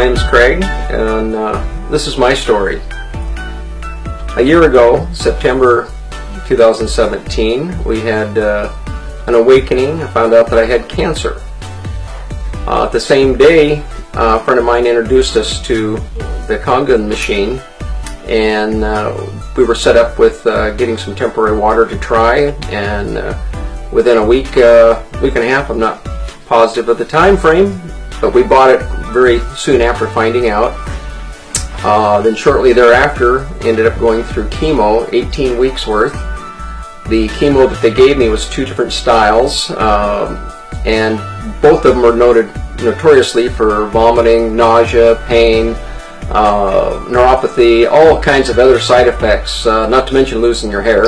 my name is Craig, and this is my story. A year ago, September 2017, we had an awakening. I found out that I had cancer. The same day, a friend of mine introduced us to the Kangen machine, and we were set up with getting some temporary water to try, and within a week and a half, I'm not positive of the time frame, but we bought it very soon after finding out. Then shortly thereafter, ended up going through chemo, 18 weeks worth. The chemo that they gave me was 2 different styles, and both of them are notoriously for vomiting, nausea, pain, neuropathy, all kinds of other side effects, not to mention losing your hair.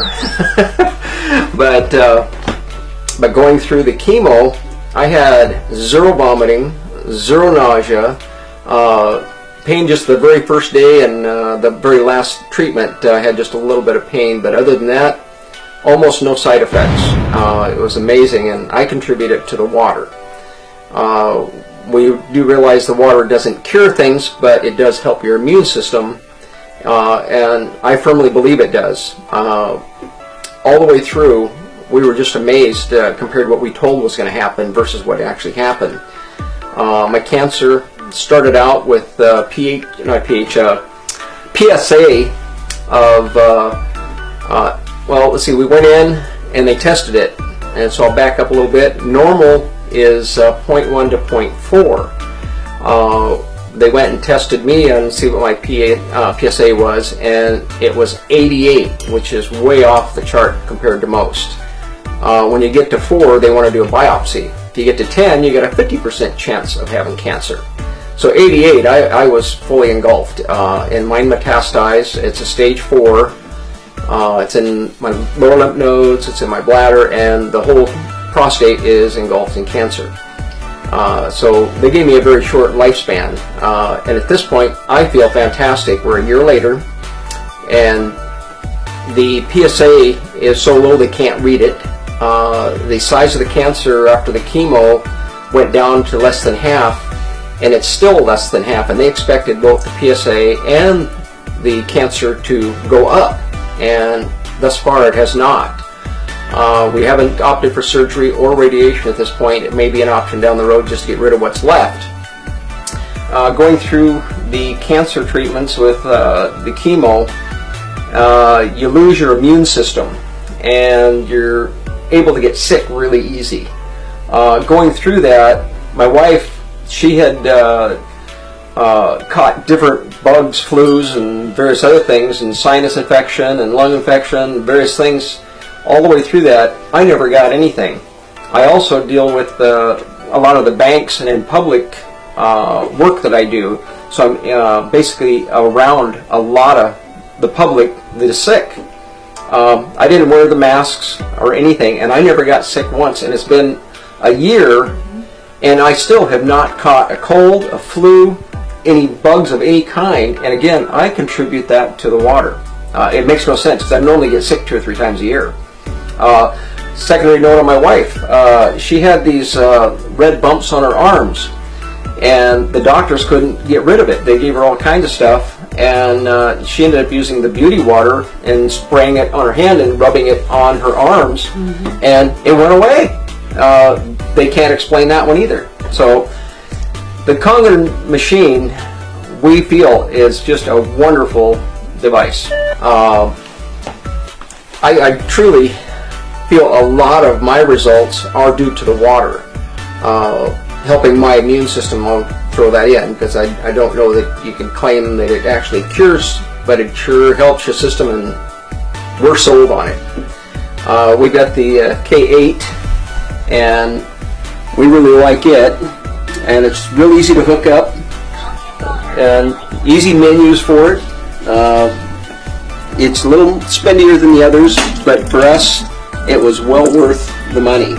But going through the chemo, I had 0 vomiting, 0 nausea, pain just the very first day, and the very last treatment I had just a little bit of pain, but other than that, almost no side effects. It was amazing, and I contribute it to the water. We do realize the water doesn't cure things, but it does help your immune system, and I firmly believe it does. All the way through, we were just amazed compared to what we told was going to happen versus what actually happened. My cancer started out with PSA of, well, let's see, we went in and they tested it, and so I'll back up a little bit. Normal is 0.1 to 0.4. They went and tested me and see what my PSA was, and it was 88, which is way off the chart compared to most. When you get to 4, they want to do a biopsy. If you get to 10, you get a 50% chance of having cancer. So 88, I was fully engulfed, and mine metastasized. It's a stage 4. It's in my lower lymph nodes, it's in my bladder, and the whole prostate is engulfed in cancer. So they gave me a very short lifespan, and at this point I feel fantastic. We're a year later, and the PSA is so low they can't read it. The size of the cancer after the chemo went down to less than half, and it's still less than half, and they expected both the PSA and the cancer to go up, and thus far it has not. We haven't opted for surgery or radiation at this point. It may be an option down the road just to get rid of what's left. Going through the cancer treatments with the chemo, you lose your immune system and you're able to get sick really easy. Going through that, my wife, she had caught different bugs, flus, and various other things, and sinus infection and lung infection, various things. All the way through that, I never got anything. I also deal with a lot of the banks and in public work that I do, so I'm basically around a lot of the public that is sick. I didn't wear the masks or anything, and I never got sick once, and it's been a year, and I still have not caught a cold, a flu, any bugs of any kind, and again, I contribute that to the water. It makes no sense, because I normally get sick 2 or 3 times a year. Secondary note on my wife, she had these red bumps on her arms, and the doctors couldn't get rid of it. They gave her all kinds of stuff, and she ended up using the beauty water and spraying it on her hand and rubbing it on her arms, and it went away. They can't explain that one either. So the Kangen machine, we feel, is just a wonderful device. I truly feel a lot of my results are due to the water, helping my immune system. I'll throw that in, because I don't know that you can claim that it actually cures, but it sure helps your system, and we're sold on it. We got the K8, and we really like it, and it's real easy to hook up, and easy menus for it. It's a little spendier than the others, but for us, it was well worth the money.